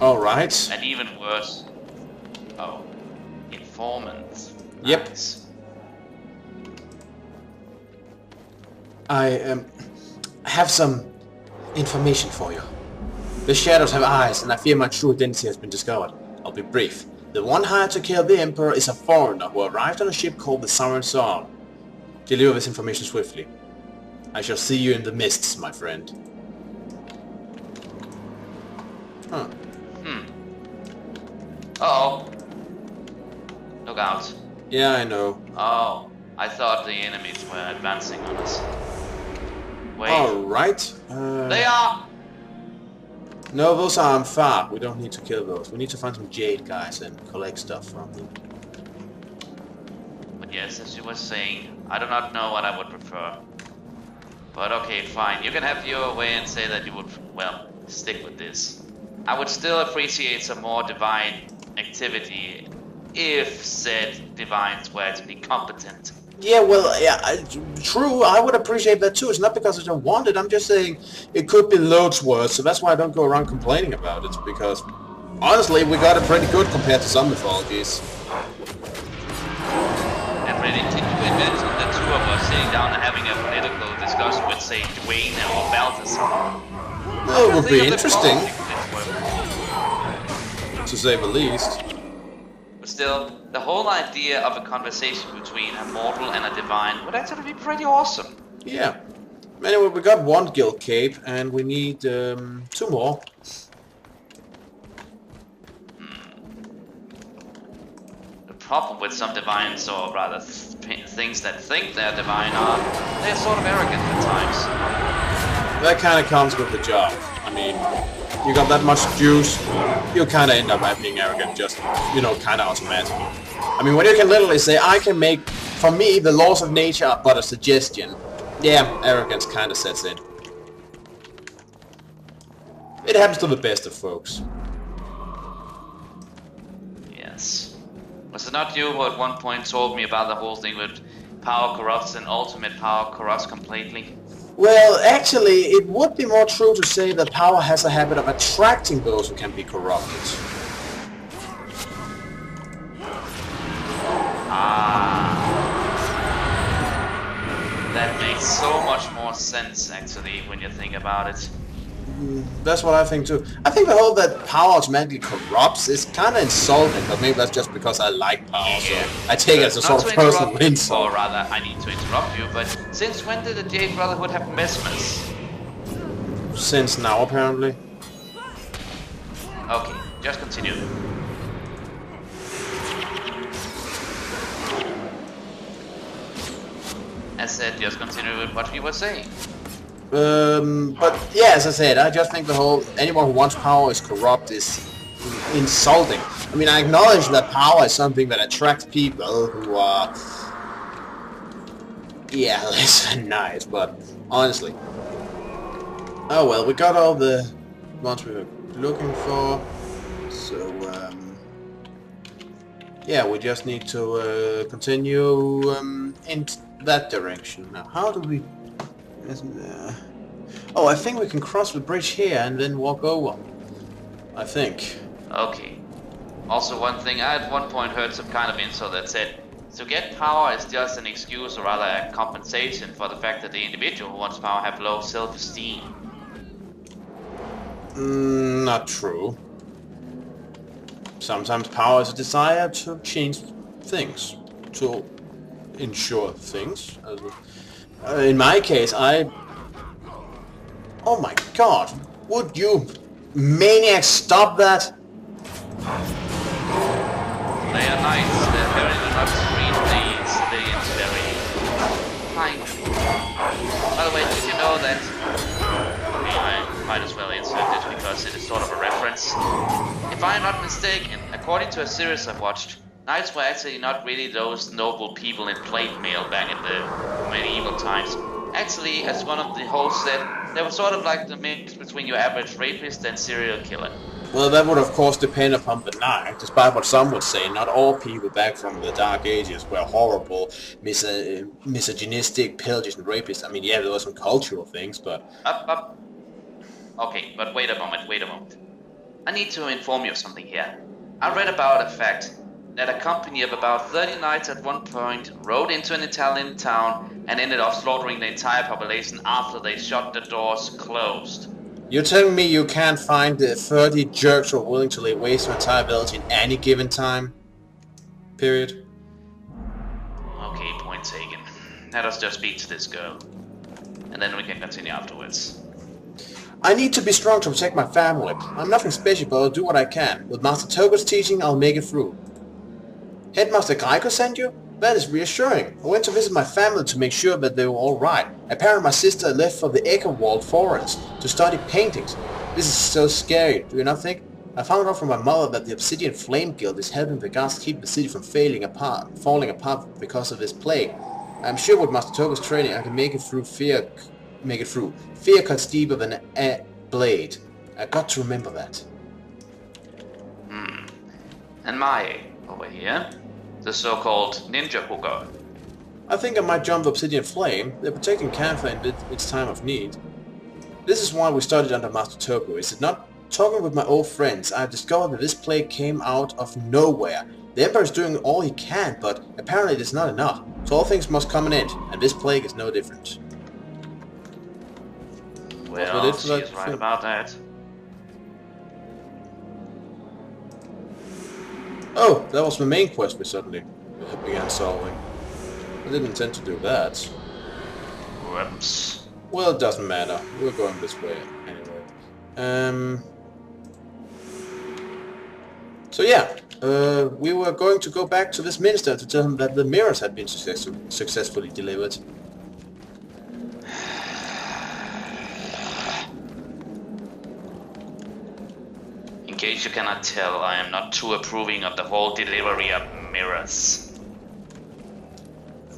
Alright. And even worse... Oh. Informants. Yep. Nice. I have some information for you. The shadows have eyes, and I fear my true identity has been discovered. I'll be brief. The one hired to kill the Emperor is a foreigner who arrived on a ship called the Siren Song. Deliver this information swiftly. I shall see you in the mists, my friend. Huh. Uh-oh. Look out. Yeah, I know. Oh, I thought the enemies were advancing on us. Wait. Alright. They are! No, those are far. We don't need to kill those. We need to find some Jade guys and collect stuff from them. But yes, as you were saying, I do not know what I would prefer. But okay, fine. You can have your way and say that you would, well, stick with this. I would still appreciate some more divine activity if said divines were to be competent. Yeah, well, yeah, true. I would appreciate that too. It's not because I don't want it. I'm just saying it could be loads worse. So that's why I don't go around complaining about it. Because honestly, we got it pretty good compared to some mythologies. And really, can you imagine the two of us sitting down and having a political discussion with, say, Dwayne or Balthasar? Well, it would be interesting, to say the least. But still, the whole idea of a conversation between a mortal and a divine would actually be pretty awesome. Yeah. Anyway, we got one guild cape, and we need 2 more. The problem with some divines, or rather things that think they're divine, are they're sort of arrogant at times. That kind of comes with the job. I mean, you got that much juice, you kind of end up being arrogant, just, you know, kind of automatically. I mean, when you can literally say, I can make, for me, the laws of nature are but a suggestion. Yeah, arrogance kind of sets in. It happens to the best of folks. Yes. Was it not you who at one point told me about the whole thing with power corrupts and ultimate power corrupts completely? Well, actually, it would be more true to say that power has a habit of attracting those who can be corrupted. That makes so much more sense, actually, when you think about it. That's what I think too. I think the whole that power automatically corrupts is kind of insulting, but maybe that's just because I like power, so I take it as a sort of personal insult. Or rather, I need to interrupt you, but since when did the Jade Brotherhood have mesmers? Since now, apparently. Okay, just continue. As said, just continue with what we were saying. But yeah, as I said, I just think the whole anyone who wants power is corrupt is insulting. I mean, I acknowledge that power is something that attracts people who are, yeah, less than nice, but honestly. Oh well, we got all the ones we were looking for, so yeah, we just need to continue in that direction. Now, how do we... Oh, I think we can cross the bridge here and then walk over. I think. Okay. Also, one thing, I at one point heard some kind of insult that said, to get power is just an excuse, or rather a compensation for the fact that the individual who wants power have low self-esteem. Not true. Sometimes power is a desire to change things, to ensure things. In my case, oh my god, would you maniac stop that? They are nice, they're very much green leaves, they're very kind. By the way, did you know that... Okay, I might as well insert this because it is sort of a reference. If I'm not mistaken, according to a series I've watched, knights were actually not really those noble people in plate mail back in the medieval times. Actually, as one of the hosts said, they were sort of like the mix between your average rapist and serial killer. Well, that would of course depend upon the knight. Despite what some would say, not all people back from the Dark Ages were horrible, misogynistic, pillagers and rapists. I mean, yeah, there were some cultural things, but... Up. Okay, but wait a moment. I need to inform you of something here. I read about a fact that a company of about 30 knights at one point rode into an Italian town and ended up slaughtering the entire population after they shut the doors closed. You're telling me you can't find the 30 jerks who are willing to lay waste to an entire village in any given time? Period. Okay, point taken. Let us just speak to this girl. And then we can continue afterwards. I need to be strong to protect my family. I'm nothing special, but I'll do what I can. With Master Togo's teaching, I'll make it through. Headmaster Greiko sent you? That is reassuring. I went to visit my family to make sure that they were all right. Apparently my sister left for the Ekerwald forest to study paintings. This is so scary, do you not think? I found out from my mother that the Obsidian Flame Guild is helping the guards keep the city from falling apart because of this plague. I'm sure with Master Togo's training I can make it through. Fear cuts deeper than a blade. I got to remember that. And Mae, over here, the so-called ninja hooker. I think I might jump the Obsidian Flame. They're protecting Camphor in its time of need. This is why we started under Master Togo, is it not? Talking with my old friends, I've discovered that this plague came out of nowhere. The Emperor is doing all he can, but apparently it is not enough. So all things must come an end, and this plague is no different. Well, she's right about that. Oh, that was my main quest we suddenly began solving. I didn't intend to do that. Whoops. Well, it doesn't matter. We're going this way anyway. So yeah, we were going to go back to this minister to tell him that the mirrors had been successfully delivered. In case you cannot tell, I am not too approving of the whole delivery of mirrors.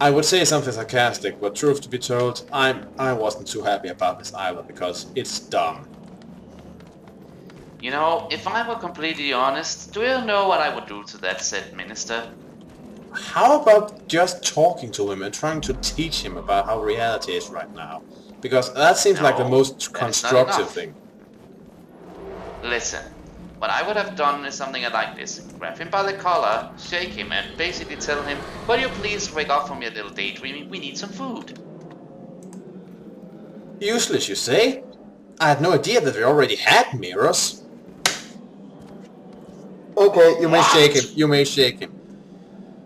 I would say something sarcastic, but truth to be told, I wasn't too happy about this either, because it's dumb. You know, if I were completely honest, do you know what I would do to that said minister? How about just talking to him and trying to teach him about how reality is right now? Because that seems like the most constructive thing. Listen, what I would have done is something like this. Grab him by the collar, shake him, and basically tell him, will you please wake up from your little daydreaming, we need some food. Useless, you say? I had no idea that we already had mirrors. Okay, you may shake him, you may shake him.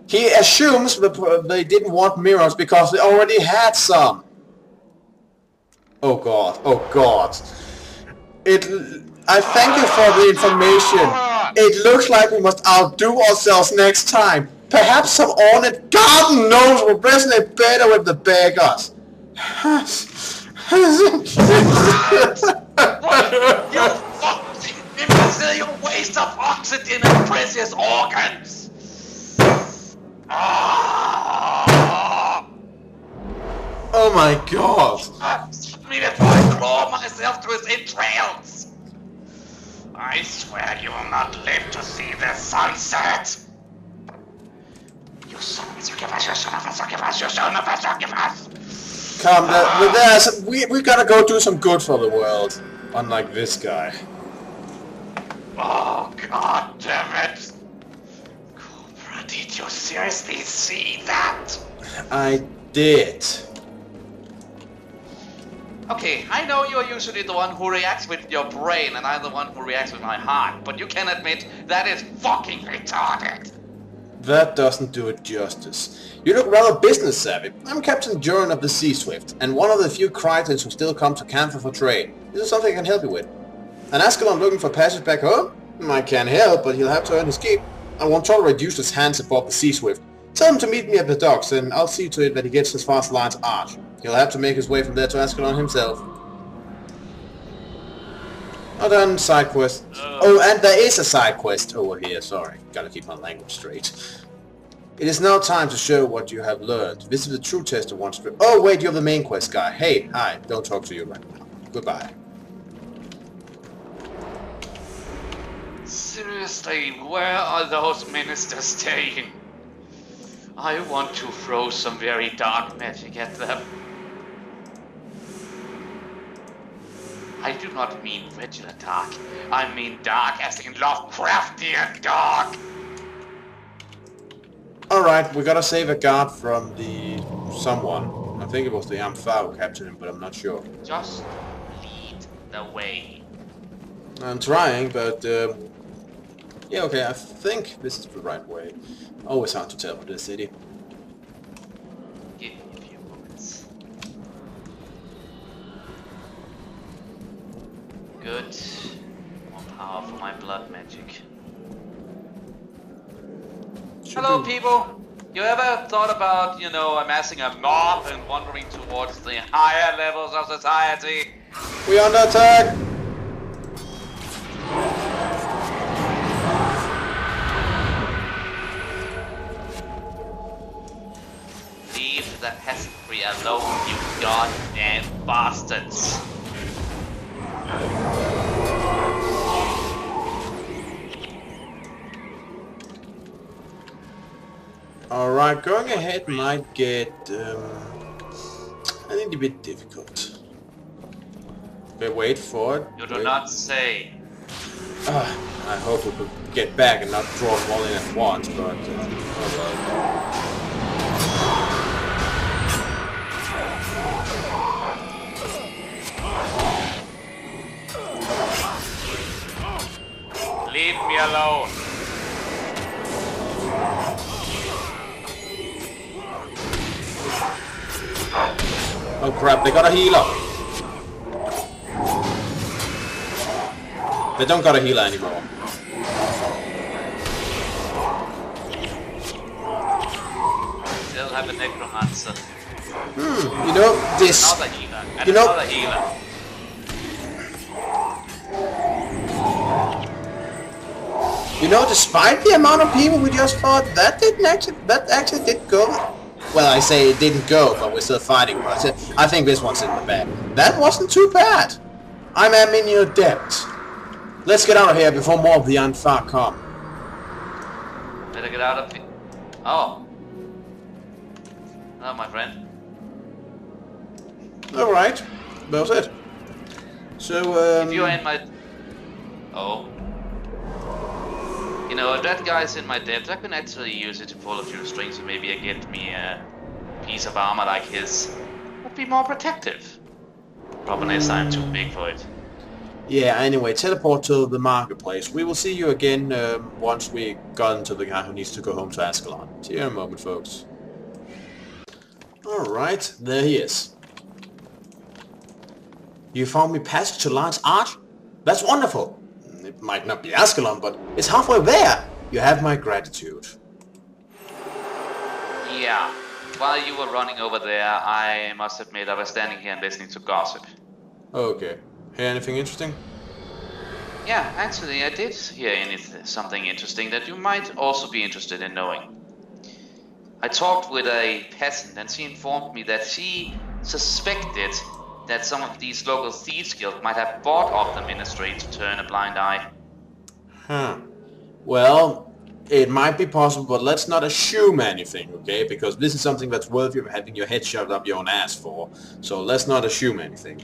He assumes that they didn't want mirrors because they already had some. Oh god, oh god. I thank you for the information. It looks like we must outdo ourselves next time. Perhaps some ornate garden gnomes will resonate better with the beggars. You fucking imbecile, you waste of oxygen and precious organs! Oh my god! Stop me before I claw myself to his entrails! I swear you will not live to see the sunset! You son of a succubus, you son of a succubus, you son of a succubus! Come, we gotta go do some good for the world. Unlike this guy. Oh, god damn it! Cobra, did you seriously see that? I did. Okay, I know you're usually the one who reacts with your brain and I'm the one who reacts with my heart, but you can admit that is fucking retarded. That doesn't do it justice. You look rather business savvy. I'm Captain Joran of the Sea Swift, and one of the few Crichtons who still come to Camphor for trade. Is there something I can help you with? An Ascalon looking for passage back home? I can't help, but he'll have to earn his keep. I won't tolerate useless hands aboard the Sea Swift. Tell him to meet me at the docks, and I'll see to it that he gets as far as Lion's Arch. He'll have to make his way from there to Ascalon himself. Well done, side quest. Oh, and there is a side quest over here. Sorry, gotta keep my language straight. It is now time to show what you have learned. Visit the true tester once. Oh wait, you're the main quest guy. Hey, hi. Don't talk to you right now. Goodbye. Seriously, where are those ministers staying? I want to throw some very dark magic at them. I do not mean regular dark. I mean dark as in Lovecraftian dark. Alright, we gotta save a guard from the... someone. I think it was the Amphar who captured him, but I'm not sure. Just lead the way. I'm trying, but... yeah, okay, I think this is the right way. Always hard to tell with this city. Give me a few moments. Good. More power for my blood magic. Hello, people! You ever thought about, you know, amassing a mob and wandering towards the higher levels of society? We under attack! Leave the peasantry alone, you goddamn bastards! Alright, going ahead might get I think a bit difficult. Okay, wait for it. You do not say. I hope we could get back and not draw them all in at once, but oh well. Leave me alone. Oh crap, they got a healer! They don't got a healer anymore. Still have a necromancer. You know, this... Another healer. And you know, another healer. You know, despite the amount of people we just fought, that actually did go. Well, I say it didn't go, but we're still fighting. I think this one's in the bag. That wasn't too bad. I'm in your debt. Let's get out of here before more of the Anfar come. Better get out of here. Oh. Hello, my friend. Alright, that was it. So, If you're in my... Oh. You know, if that guy's in my debt, I can actually use it to pull a few strings and maybe get me a piece of armor like his. Would be more protective. Problem is, I'm too big for it. Yeah, anyway, teleport to the marketplace. We will see you again once we got into the guy who needs to go home to Ascalon. See you in a moment, folks. Alright, there he is. You found me passage to Lance Arch? That's wonderful! It might not be Ascalon, but it's halfway there! You have my gratitude. Yeah. While you were running over there, I must admit I was standing here and listening to gossip. Okay. Hear anything interesting? Yeah, actually I did hear something interesting that you might also be interested in knowing. I talked with a peasant and she informed me that she suspected that some of these local thieves guild might have bought off the ministry to turn a blind eye. Huh. Well, it might be possible, but let's not assume anything, okay? Because this is something that's worth you having your head shoved up your own ass for. So let's not assume anything.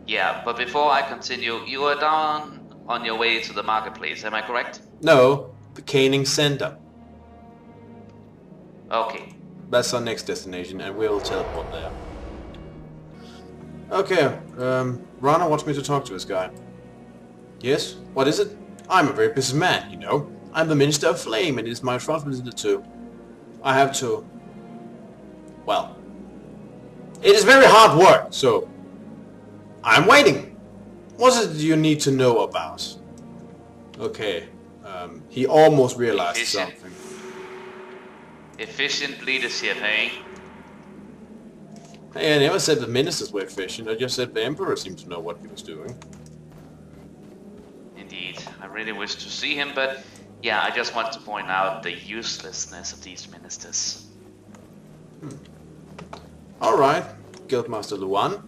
Yeah, but before I continue, you are down on your way to the marketplace, am I correct? No, the Caning Center. Okay. That's our next destination, and we'll teleport there. Okay, Rana wants me to talk to this guy. Yes? What is it? I'm a very busy man, you know. I'm the Minister of Flame, and it is my responsibility to... I have to... Well... It is very hard work, so... I'm waiting. What is it you need to know about? Okay, he almost realized something. Efficient leadership, eh? Hey, I never said the ministers were efficient, I just said the Emperor seemed to know what he was doing. Indeed, I really wish to see him, but yeah, I just wanted to point out the uselessness of these ministers. Alright, Guildmaster Luan.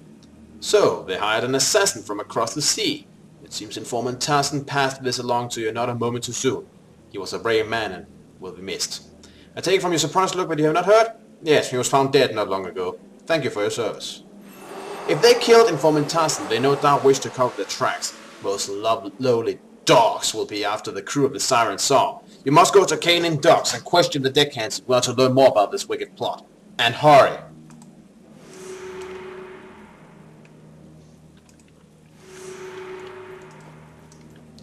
So, they hired an assassin from across the sea. It seems informant Tarzan passed this along to you not a moment too soon. He was a brave man and will be missed. I take it from your surprised look that you have not heard? Yes, he was found dead not long ago. Thank you for your service. If they killed Informant Tarzan, they no doubt wish to cover their tracks. Those lowly dogs will be after the crew of the Siren Song. You must go to Canaan Docks and question the deckhands if you want to learn more about this wicked plot. And hurry!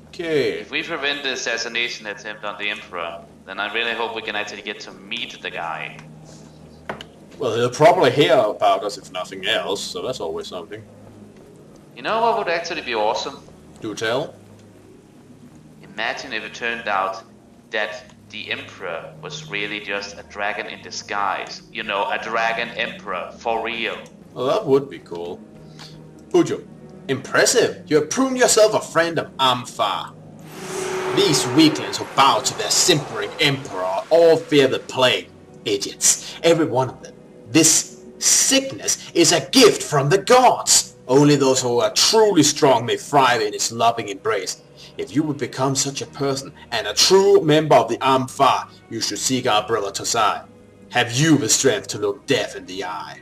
Okay. If we prevent the assassination attempt on the Emperor, then I really hope we can actually get to meet the guy. Well, he'll probably hear about us if nothing else, so that's always something. You know what would actually be awesome? Do tell. Imagine if it turned out that the Emperor was really just a dragon in disguise. You know, a dragon Emperor, for real. Well, that would be cool. Ujo, impressive! You have proven yourself a friend of Amphar. These weaklings who bow to their simpering Emperor all fear the plague. Idiots, every one of them. This sickness is a gift from the gods. Only those who are truly strong may thrive in its loving embrace. If you would become such a person and a true member of the Amphar, you should seek our brother Tosai. Have you the strength to look death in the eye?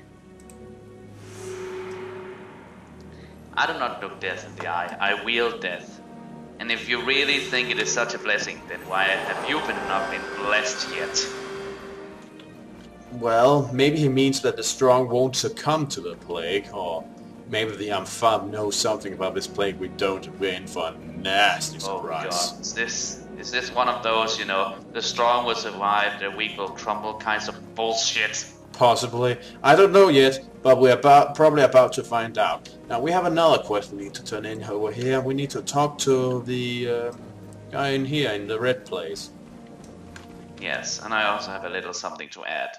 I do not look death in the eye, I wield death. And if you really think it is such a blessing, then why have you not been blessed yet? Well, maybe he means that the strong won't succumb to the plague, or maybe the Amphar knows something about this plague we don't, and we're in for a nasty surprise. Oh god, is this one of those, you know, the strong will survive, the weak will crumble kinds of bullshit? Possibly. I don't know yet, but we're probably about to find out. Now, we have another quest we need to turn in over here. We need to talk to the guy in here, in the red place. Yes, and I also have a little something to add.